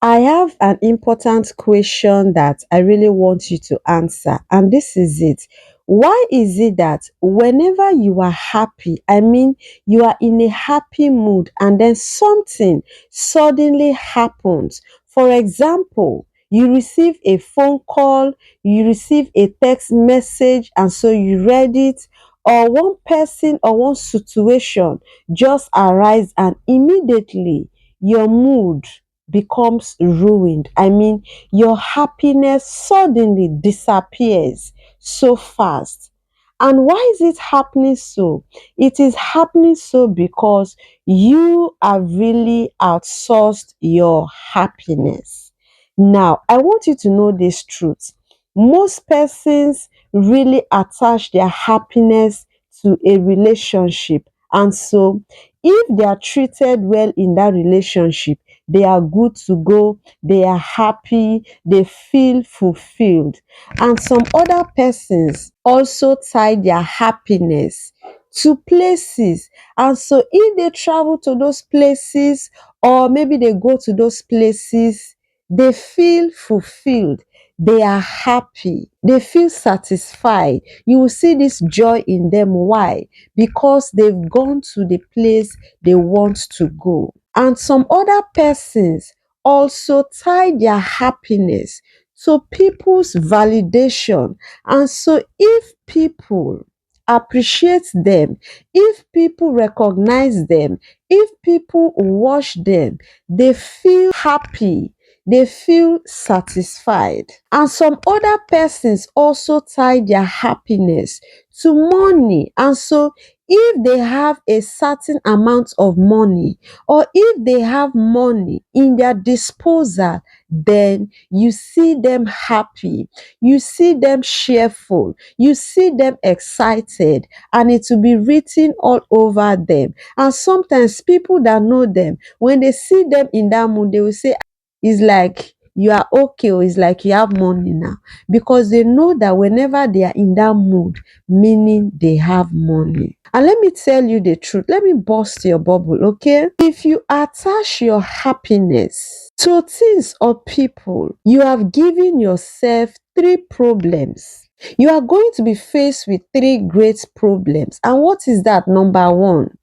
I have an important question that I really want you to answer, and this is it. Why is it that whenever you are happy, I mean, you are in a happy mood, and then something suddenly happens? For example, you receive a phone call, you receive a text message, and so you read it, or one person or one situation just arise, and immediately your mood becomes ruined. I mean, your happiness suddenly disappears so fast. And why is it happening so? It is happening so because you have really outsourced your happiness. Now, I want you to know this truth. Most persons really attach their happiness to a relationship. And so, if they are treated well in that relationship, they are good to go, they are happy, they feel fulfilled. And some other persons also tie their happiness to places. And so if they travel to those places or maybe they go to those places, they feel fulfilled. They are happy. They feel satisfied. You will see this joy in them. Why? Because they've gone to the place they want to go. And some other persons also tie their happiness to people's validation. And so if people appreciate them, if people recognize them, if people watch them, they feel happy, they feel satisfied. And some other persons also tie their happiness to money. And so if they have a certain amount of money, or if they have money in their disposal, then you see them happy, you see them cheerful, you see them excited, and it will be written all over them. And sometimes people that know them, when they see them in that mood, they will say, it's like you are okay, or it's like you have money now, because they know that whenever they are in that mood, meaning they have money. And let me tell you the truth. Let me burst your bubble, okay? If you attach your happiness to things or people, you have given yourself three problems. You are going to be faced with three great problems. And what is that? Number one,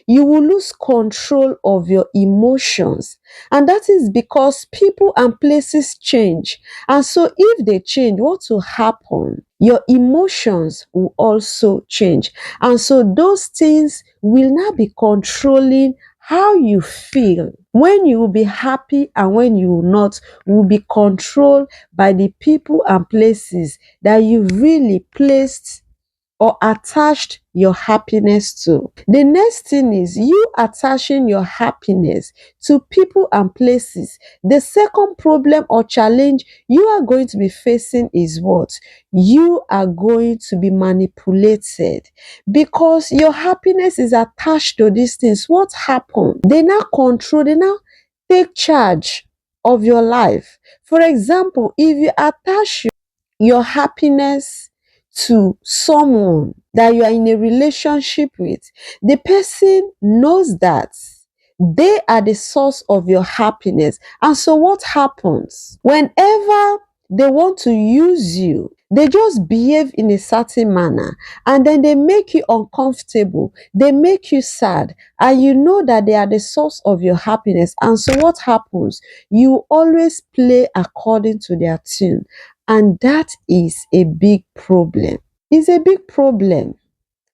you will lose control of your emotions. And that is because people and places change. And so if they change, what will happen? Your emotions will also change. And so those things will now be controlling how you feel. When you will be happy and when you will not, will be controlled by the people and places that you really placed or attached your happiness to. The next thing is you attaching your happiness to people and places. The second problem or challenge you are going to be facing is what? You are going to be manipulated because your happiness is attached to these things. What happened? They now control, they now take charge of your life. For example, if you attach your happiness to someone that you are in a relationship with, the person knows that they are the source of your happiness. And so what happens? Whenever they want to use you, they just behave in a certain manner and then they make you uncomfortable, they make you sad, and you know that they are the source of your happiness. And so what happens? You always play according to their tune. And that is a big problem. It's a big problem.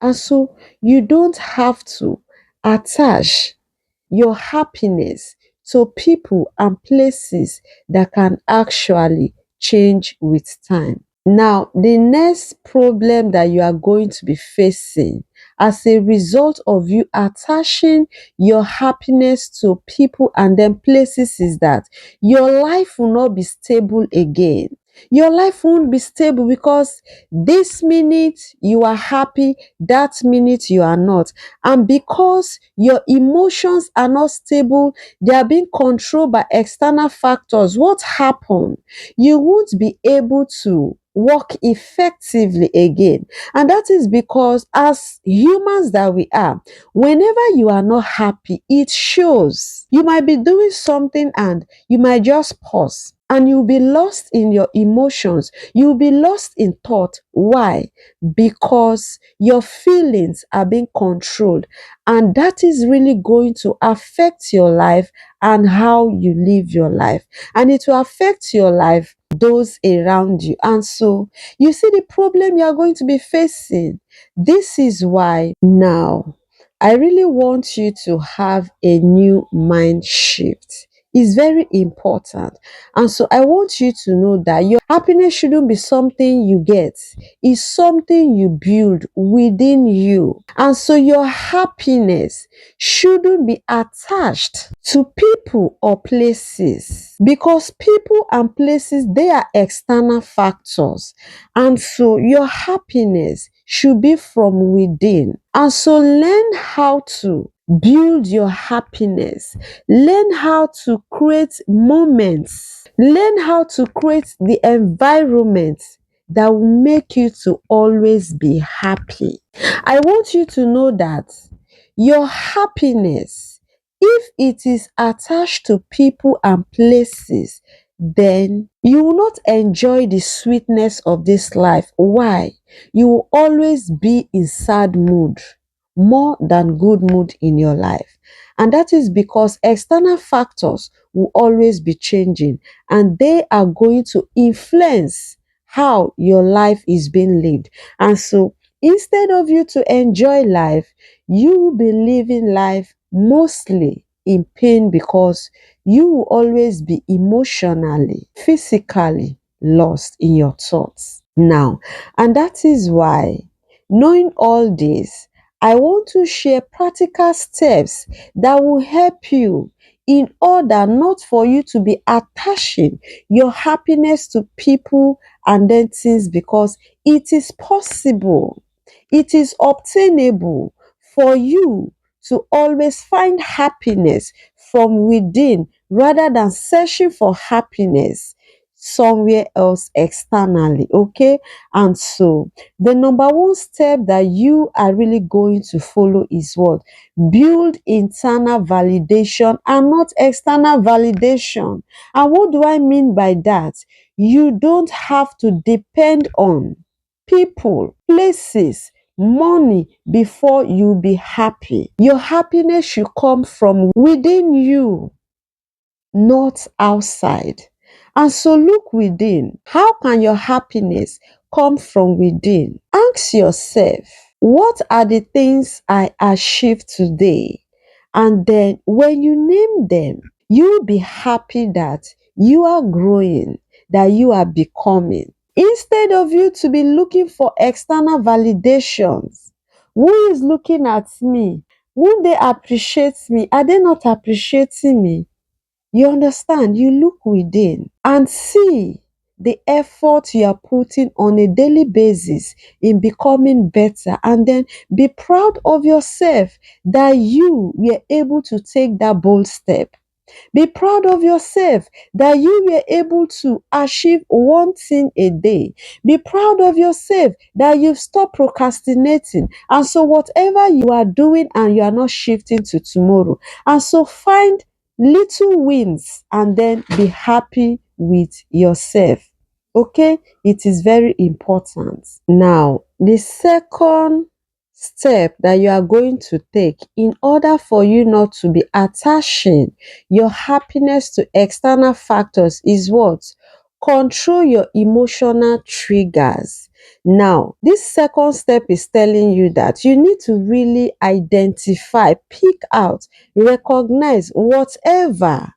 And so you don't have to attach your happiness to people and places that can actually change with time. Now, the next problem that you are going to be facing as a result of you attaching your happiness to people and then places is that your life will not be stable again. Your life won't be stable because this minute you are happy, that minute you are not. And because your emotions are not stable, they are being controlled by external factors. What happened? You won't be able to work effectively again. And that is because, as humans that we are, whenever you are not happy, it shows. You might be doing something and you might just pause and you'll be lost in your emotions. You'll be lost in thought. Why? Because your feelings are being controlled, and that is really going to affect your life and how you live your life, and it will affect your life, those around you. And so you see the problem you are going to be facing. This is why now I really want you to have a new mind shift. It's very important. And so I want you to know that your happiness shouldn't be something you get, it's something you build within you. And so your happiness shouldn't be attached to people or places, because people and places, they are external factors. And so your happiness should be from within. And so learn how to build your happiness. Learn how to create moments. Learn how to create the environment that will make you to always be happy. I want you to know that your happiness, if it is attached to people and places, then you will not enjoy the sweetness of this life. Why? You will always be in sad mood more than good mood in your life. And that is because external factors will always be changing, and they are going to influence how your life is being lived. And so instead of you to enjoy life, you will be living life mostly in pain, because you will always be emotionally, physically lost in your thoughts. Now, and that is why, knowing all this, I want to share practical steps that will help you, in order not for you to be attaching your happiness to people and then things, because it is possible, it is obtainable for you to always find happiness from within, rather than searching for happiness somewhere else externally. Okay. And so the number one step that you are really going to follow is what? Build internal validation and not external validation. And what do I mean by that? You don't have to depend on people, places, money before you be happy. Your happiness should come from within you, not outside. And so look within. How can your happiness come from within? Ask yourself, what are the things I achieved today? And then when you name them, you'll be happy that you are growing, that you are becoming. Instead of you to be looking for external validations, who is looking at me? Won't they appreciate me? Are they not appreciating me? You understand? You look within and see the effort you are putting on a daily basis in becoming better, and then be proud of yourself that you were able to take that bold step. Be proud of yourself that you were able to achieve one thing a day. Be proud of yourself that you've stopped procrastinating. And so, whatever you are doing and you are not shifting to tomorrow. And so, find little wins and then be happy with yourself. Okay? It is very important. Now, the second step that you are going to take, in order for you not to be attaching your happiness to external factors, is what? Control your emotional triggers. Now, this second step is telling you that you need to really identify, pick out, recognize whatever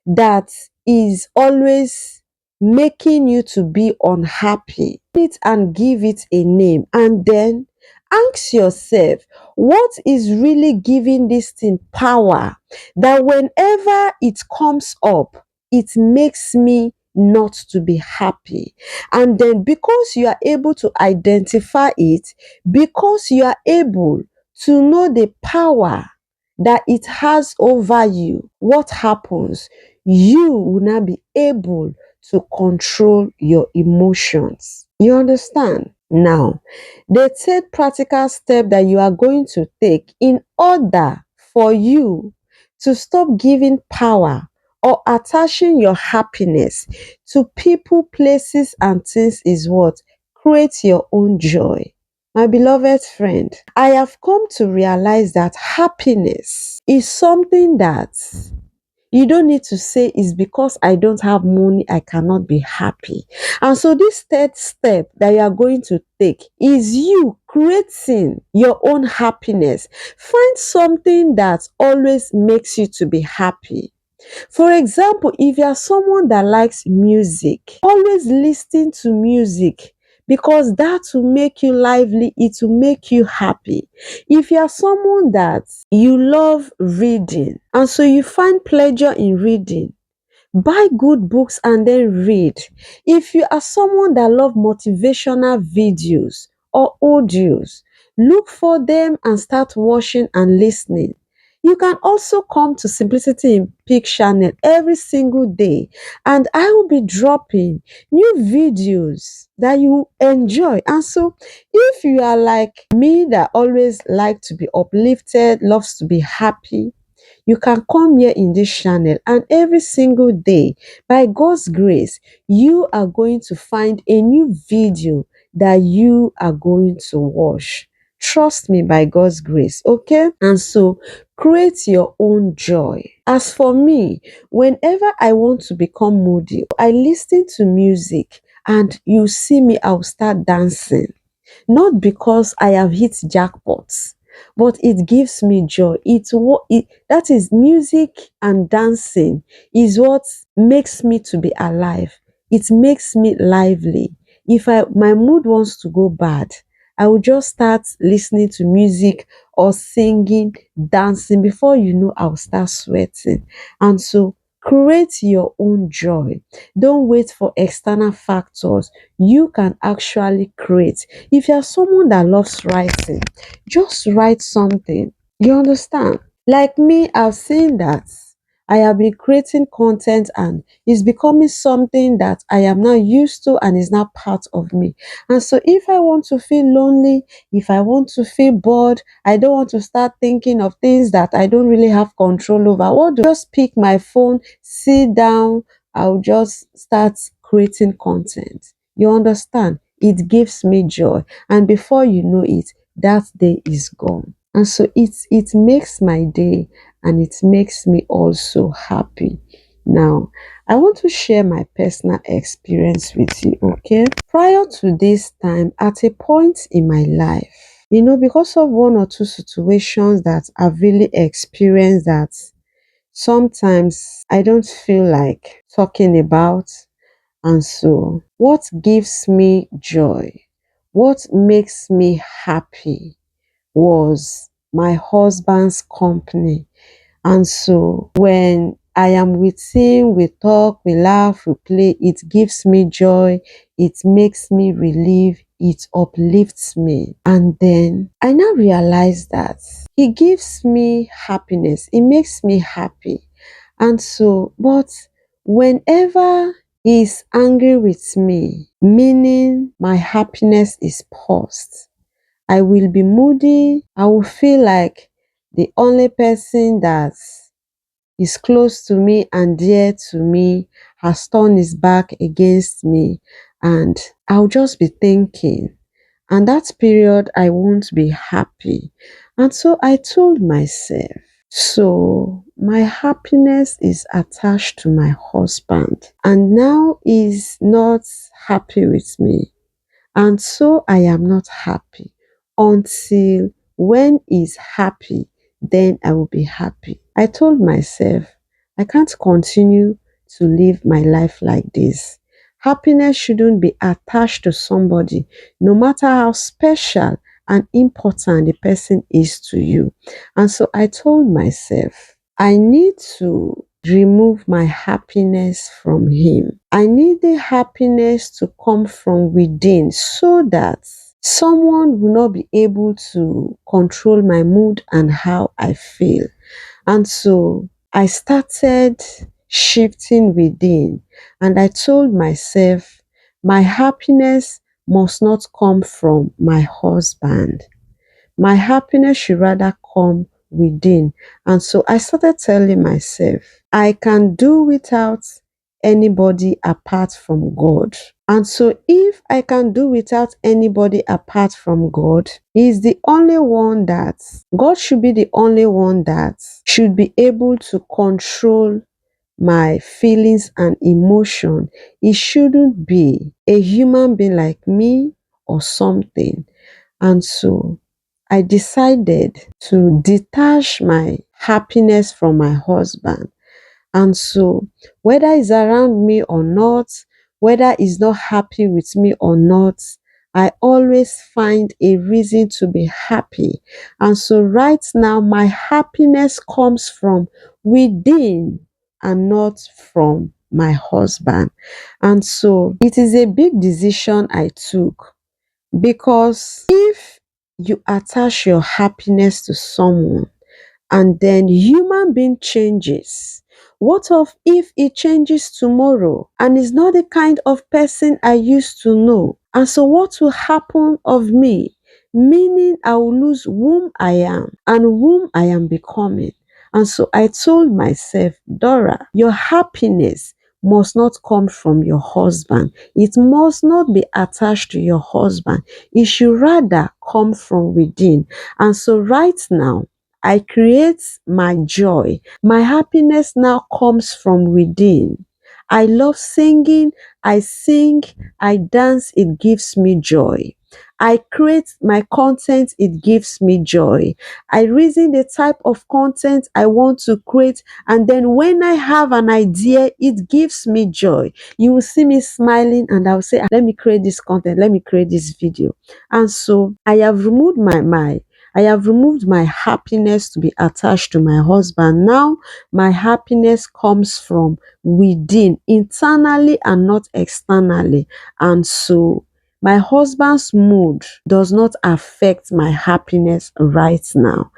that is always making you to be unhappy. It and give it a name, and then ask yourself, what is really giving this thing power, that whenever it comes up, it makes me not to be happy? And then, because you are able to identify it, because you are able to know the power that it has over you, what happens? You will now be able to control your emotions. You understand? Now, the third practical step that you are going to take in order for you to stop giving power or attaching your happiness to people, places, and things is what? Create your own joy. My beloved friend, I have come to realize that happiness is something that you don't need to say it's because I don't have money, I cannot be happy. And so, this third step that you are going to take is you creating your own happiness. Find something that always makes you to be happy. For example, if you are someone that likes music, always listen to music because that will make you lively, it will make you happy. If you are someone that you love reading and so you find pleasure in reading, buy good books and then read. If you are someone that love motivational videos or audios, look for them and start watching and listening. You can also come to Simplicity in Peak channel every single day, and I will be dropping new videos that you enjoy. And so if you are like me that always like to be uplifted, loves to be happy, you can come here in this channel, and every single day, by God's grace, you are going to find a new video that you are going to watch. Trust me, by God's grace, okay? And so create your own joy. As for me, whenever I want to become moody, I listen to music and you see me, I'll start dancing. Not because I have hit jackpots, but it gives me joy. That is music and dancing is what makes me to be alive. It makes me lively. If my mood wants to go bad, I will just start listening to music or singing, dancing. Before you know, I'll start sweating. And so create your own joy. Don't wait for external factors. You can actually create. If you're someone that loves writing, just write something. You understand? Like me, I've seen that I have been creating content and it's becoming something that I am now used to and is now part of me. And so if I want to feel lonely, if I want to feel bored, I don't want to start thinking of things that I don't really have control over. What do I just pick my phone, sit down, I'll just start creating content. You understand? It gives me joy. And before you know it, that day is gone. And so it makes my day and it makes me also happy. Now, I want to share my personal experience with you, okay? Prior to this time, at a point in my life, because of one or two situations that I've really experienced that sometimes I don't feel like talking about. And so, what gives me joy, what makes me happy was my husband's company. And so, when I am with him, we talk, we laugh, we play, it gives me joy, it makes me relieve, it uplifts me. And then I now realize that he gives me happiness, it makes me happy. And so, but whenever he is angry with me, meaning my happiness is paused, I will be moody. I will feel like the only person that is close to me and dear to me has turned his back against me. And I'll just be thinking, and that period I won't be happy. And so I told myself, so my happiness is attached to my husband, and now he's not happy with me. And so I am not happy until when he's happy, then I will be happy. I told myself, I can't continue to live my life like this. Happiness shouldn't be attached to somebody, no matter how special and important the person is to you. And so I told myself, I need to remove my happiness from him. I need the happiness to come from within so that someone will not be able to control my mood and how I feel. And so I started shifting within and I told myself, my happiness must not come from my husband. My happiness should rather come within. And so I started telling myself, I can do without anybody apart from God. And so if I can do without anybody apart from God, He's the only one that, God should be the only one that should be able to control my feelings and emotion. It shouldn't be a human being like me or something. And so I decided to detach my happiness from my husband. And so, whether he's around me or not, whether he's not happy with me or not, I always find a reason to be happy. And so, right now, my happiness comes from within and not from my husband. And so, it is a big decision I took, because if you attach your happiness to someone, and then human being changes, what of if it changes tomorrow and is not the kind of person I used to know? And so what will happen of me? Meaning I will lose whom I am and whom I am becoming. And so I told myself, Dora, your happiness must not come from your husband. It must not be attached to your husband. It should rather come from within. And so right now, I create my joy. My happiness now comes from within. I love singing. I sing. I dance. It gives me joy. I create my content. It gives me joy. I reason the type of content I want to create. And then when I have an idea, it gives me joy. You will see me smiling and I'll say, let me create this content. Let me create this video. And so I have removed I have removed my happiness to be attached to my husband. Now, my happiness comes from within, internally and not externally. And so, my husband's mood does not affect my happiness right now.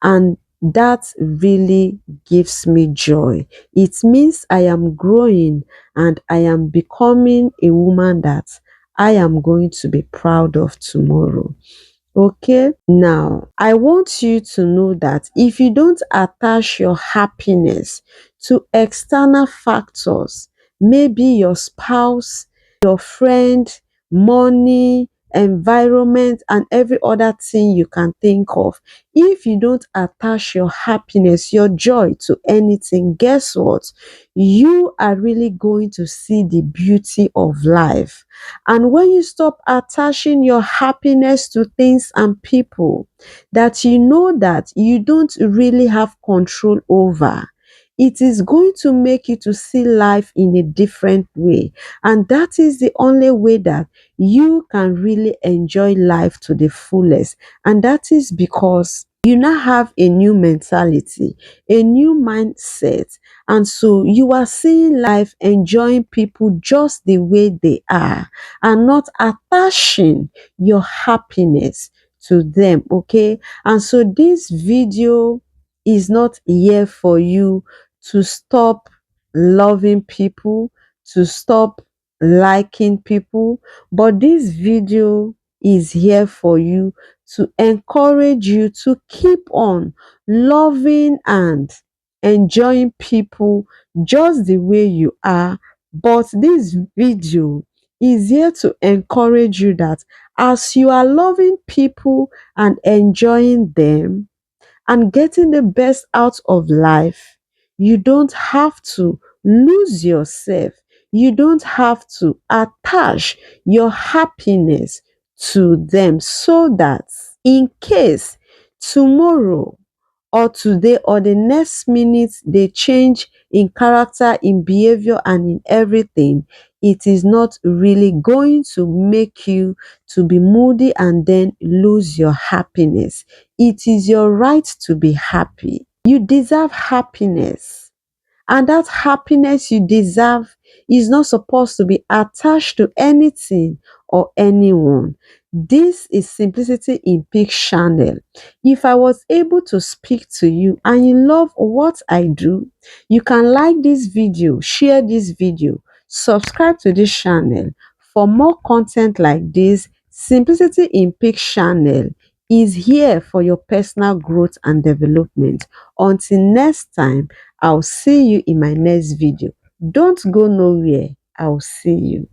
And that really gives me joy. It means I am growing and I am becoming a woman that I am going to be proud of tomorrow. Okay, now I want you to know that if you don't attach your happiness to external factors, maybe your spouse, your friend, money, environment, and every other thing you can think of, if you don't attach your happiness, your joy to anything, guess what? You are really going to see the beauty of life. And when you stop attaching your happiness to things and people that you know that you don't really have control over, it is going to make you to see life in a different way. And that is the only way that you can really enjoy life to the fullest. And that is because you now have a new mentality, a new mindset. And so you are seeing life, enjoying people just the way they are, and not attaching your happiness to them. Okay, and so this video is not here for you to stop loving people, to stop liking people, but this video is here for you to encourage you to keep on loving and enjoying people just the way you are. But this video is here to encourage you that as you are loving people and enjoying them and getting the best out of life, you don't have to lose yourself. You don't have to attach your happiness to them, so that in case tomorrow or today or the next minute they change in character, in behavior, and in everything, it is not really going to make you to be moody and then lose your happiness. It is your right to be happy. You deserve happiness. And that happiness you deserve is not supposed to be attached to anything or anyone. This is Simplicity in Peak channel. If I was able to speak to you and you love what I do, you can like this video, share this video, subscribe to this channel, For more content like this, Simplicity in Peak channel is here for your personal growth and development. Until next time, I'll see you in my next video. Don't go nowhere. I'll see you.